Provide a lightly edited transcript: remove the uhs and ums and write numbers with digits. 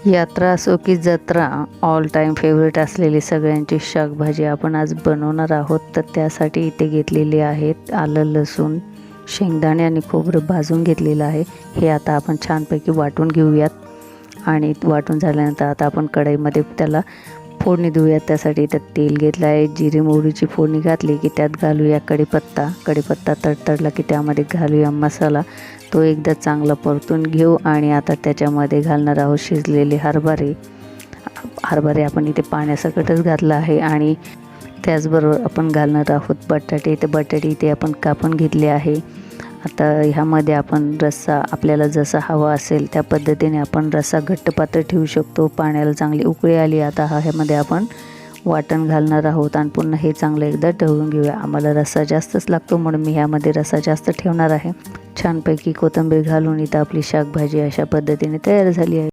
यात्रा असो की जत्रा, ऑल टाईम फेवरेट असलेली सगळ्यांची शाकभाजी आपण आज बनवणार आहोत. तर त्यासाठी इथे घेतलेले आहेत आलं, लसूण, शेंगदाणे आणि खोबरं भाजून घेतलेलं आहे. हे आता आपण छानपैकी वाटून घेऊयात आणि वाटून झाल्यानंतर आता आपण कढईमध्ये त्याला फोडणी देऊयात. त्यासाठी त्यात तेल घेतलं आहे. जिरे मोहरीची फोडणी घातली की त्यात घालूया कढीपत्ता तडतडला की त्यामध्ये घालूया मसाला. तो एकदा चांगला परतून घेऊ आणि आता त्याच्यामध्ये घालणार आहोत शिजलेले हरभरे. आपण इथे पाण्यासकटच घातलं आहे आणि त्याचबरोबर आपण घालणार आहोत बटाटे. बटाटे इथे आपण कापून घेतले आहे. आता ह्यामध्ये आपण रस्सा आपल्याला जसा हवा असेल त्या पद्धतीने आपण रस्सा घट्ट पातळ ठेवू शकतो. पाण्याला चांगली उकळी आली. आता ह्यामध्ये आपण वाटण घालणार आहोत आणि पुन्हा हे चांगलं एकदा ढवळून घेऊया. आम्हाला रस्सा जास्तच लागतो म्हणून मी ह्यामध्ये रस्सा जास्त ठेवणार आहे. छानपैकी कोथिंबीर घालून इथं आपली शाकभाजी अशा पद्धतीने तयार झाली आहे.